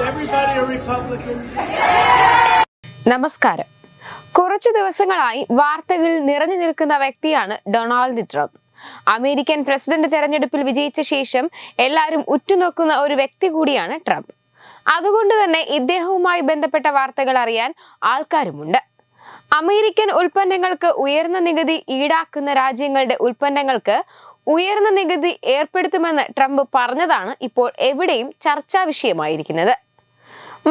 everybody a Republican? നമസ്കാരം. കുറച്ചു ദിവസങ്ങളായി വാർത്തകളിൽ നിറഞ്ഞു നിൽക്കുന്ന വ്യക്തിയാണ് ഡൊണാൾഡ് ട്രംപ്. അമേരിക്കൻ പ്രസിഡന്റ് തെരഞ്ഞെടുപ്പിൽ വിജയിച്ച ശേഷം എല്ലാവരും ഉറ്റുനോക്കുന്ന ഒരു വ്യക്തി കൂടിയാണ് ട്രംപ്. അതുകൊണ്ട് തന്നെ ഇദ്ദേഹവുമായി ബന്ധപ്പെട്ട വാർത്തകൾ അറിയാൻ ആൾക്കാരുമുണ്ട്. അമേരിക്കൻ ഉൽപ്പന്നങ്ങൾക്ക് ഉയർന്ന നികുതി ഈടാക്കുന്ന രാജ്യങ്ങളുടെ ഉൽപ്പന്നങ്ങൾക്ക് ഉയർന്ന നികുതി ഏർപ്പെടുത്തുമെന്ന് ട്രംപ് പറഞ്ഞതാണ് ഇപ്പോൾ എവിടെയും ചർച്ചാ വിഷയമായിരിക്കുന്നത്.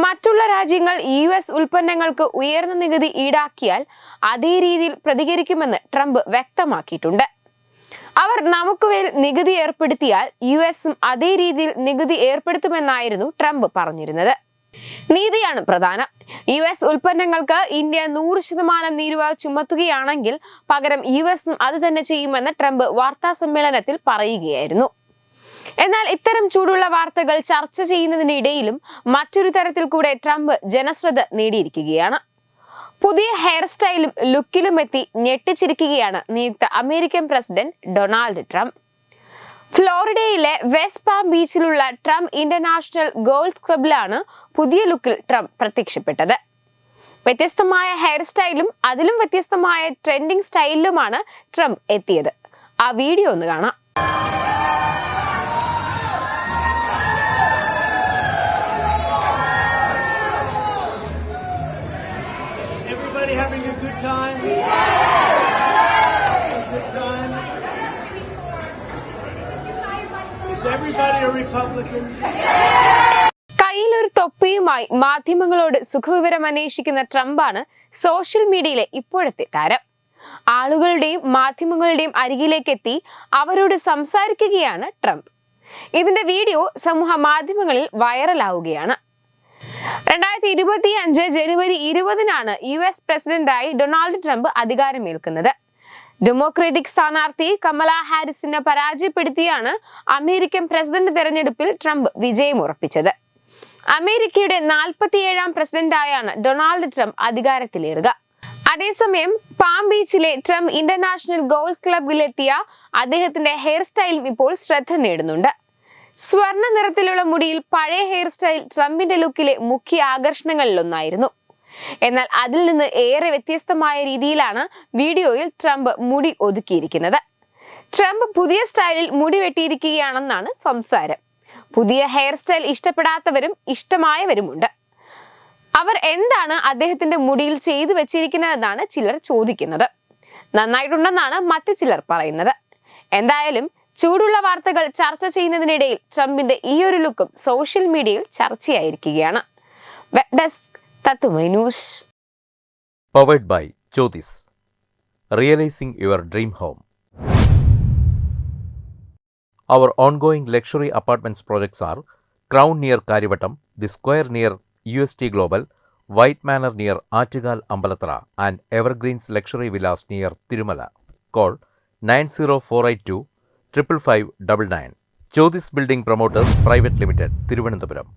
മറ്റുള്ള രാജ്യങ്ങൾ US ഉൽപ്പന്നങ്ങൾക്ക് ഉയർന്ന നികുതി ഈടാക്കിയാൽ അതേ രീതിയിൽ പ്രതികരിക്കുമെന്ന് ട്രംപ് വ്യക്തമാക്കിയിട്ടുണ്ട്. അവർ നമുക്കുമേൽ നികുതി ഏർപ്പെടുത്തിയാൽ US അതേ രീതിയിൽ നികുതി ഏർപ്പെടുത്തുമെന്നായിരുന്നു ട്രംപ് പറഞ്ഞിരുന്നത്. നീതിയാണ് പ്രധാനം. US ഉൽപ്പന്നങ്ങൾക്ക് ഇന്ത്യ 100% തീരുവ ചുമത്തുകയാണെങ്കിൽ പകരം US അത് തന്നെ ചെയ്യുമെന്ന് ട്രംപ് വാർത്താ സമ്മേളനത്തിൽ പറയുകയായിരുന്നു. എന്നാൽ ഇത്തരം ചൂടുള്ള വാർത്തകൾ ചർച്ച ചെയ്യുന്നതിനിടയിലും മറ്റൊരു തരത്തിൽ കൂടെ ട്രംപ് ജനശ്രദ്ധ നേടിയിരിക്കുകയാണ്. പുതിയ ഹെയർ സ്റ്റൈലും ലുക്കിലും എത്തി ഞെട്ടിച്ചിരിക്കുകയാണ് നിയുക്ത അമേരിക്കൻ പ്രസിഡന്റ് ഡൊണാൾഡ് ട്രംപ്. ഫ്ലോറിഡയിലെ വെസ്റ്റ് പാം ബീച്ചിലുള്ള ട്രംപ് ഇന്റർനാഷണൽ ഗോൾഫ് ക്ലബിലാണ് പുതിയ ലുക്കിൽ ട്രംപ് പ്രത്യക്ഷപ്പെട്ടത്. വ്യത്യസ്തമായ ഹെയർ സ്റ്റൈലും അതിലും വ്യത്യസ്തമായ ട്രെൻഡിങ് സ്റ്റൈലിലുമാണ് ട്രംപ് എത്തിയത്. ആ വീഡിയോ ഒന്ന് കാണാം. Everybody having a good time? A good time? Is everybody a Republican? കയ്യിലൊരു തൊപ്പിയുമായി മാധ്യമങ്ങളോട് സുഖവിവരം അന്വേഷിക്കുന്ന ട്രംപാണ് സോഷ്യൽ മീഡിയയിലെ ഇപ്പോഴത്തെ താരം. ആളുകളുടെയും മാധ്യമങ്ങളുടെയും അരികിലേക്ക് എത്തി അവരോട് സംസാരിക്കുകയാണ് ട്രംപ്. ഇതിന്റെ വീഡിയോ സമൂഹ മാധ്യമങ്ങളിൽ വൈറലാവുകയാണ്. 2025 ജനുവരി 20-നാണ് US പ്രസിഡന്റായി ഡൊണാൾഡ് ട്രംപ് അധികാരമേൽക്കുന്നത്. ഡെമോക്രാറ്റിക് സ്ഥാനാർത്ഥി കമല ഹാരിസിനെ പരാജയപ്പെടുത്തിയാണ് അമേരിക്കൻ പ്രസിഡന്റ് തെരഞ്ഞെടുപ്പിൽ ട്രംപ് വിജയം ഉറപ്പിച്ചത്. അമേരിക്കയുടെ 47ാം പ്രസിഡന്റായാണ് ഡൊണാൾഡ് ട്രംപ് അധികാരത്തിലേറുക. അതേസമയം പാം ബീച്ചിലെ ട്രംപ് ഇന്റർനാഷണൽ ഗോൾഫ് ക്ലബിലെത്തിയ അദ്ദേഹത്തിന്റെ ഹെയർ സ്റ്റൈലും ഇപ്പോൾ ശ്രദ്ധ നേടുന്നുണ്ട്. സ്വർണ്ണ നിറത്തിലുള്ള മുടിയിൽ പഴയ ഹെയർ സ്റ്റൈൽ ട്രംപിന്റെ ലുക്കിലെ മുഖ്യ ആകർഷണങ്ങളിലൊന്നായിരുന്നു. എന്നാൽ അതിൽ നിന്ന് ഏറെ വ്യത്യസ്തമായ രീതിയിലാണ് വീഡിയോയിൽ ട്രംപ് മുടി ഒതുക്കിയിരിക്കുന്നത്. ട്രംപ് പുതിയ സ്റ്റൈലിൽ മുടി വെട്ടിയിരിക്കുകയാണെന്നാണ് സംസാരം. പുതിയ ഹെയർ സ്റ്റൈൽ ഇഷ്ടപ്പെടാത്തവരും ഇഷ്ടമായവരുമുണ്ട്. അവർ എന്താണ് അദ്ദേഹത്തിന്റെ മുടിയിൽ ചെയ്തു വെച്ചിരിക്കുന്നതെന്നാണ് ചിലർ ചോദിക്കുന്നത്. നന്നായിട്ടുണ്ടെന്നാണ് മറ്റു ചിലർ പറയുന്നത്. എന്തായാലും ചൂടുള്ള വാർത്തകൾ ചർച്ച ചെയ്യുന്നതിനിടയിൽ ട്രംപിന്റെ ഈ ഒരു ലുക്കും സോഷ്യൽ മീഡിയയിൽ ചർച്ചയായിരിക്കുകയാണ്. വെബ് ഡെസ്ക് തത്തുമൈ news. Powered by Jyotis. Realizing your dream home. Our ongoing luxury apartments projects are Crown near Karivattam, The Square near UST Global, White Manor near Attigal Ambalathara, and Evergreens Luxury Villas near Tirumala. Call 90482 55599. Jyotis Building Promoters Private Limited, Thiruvananthapuram.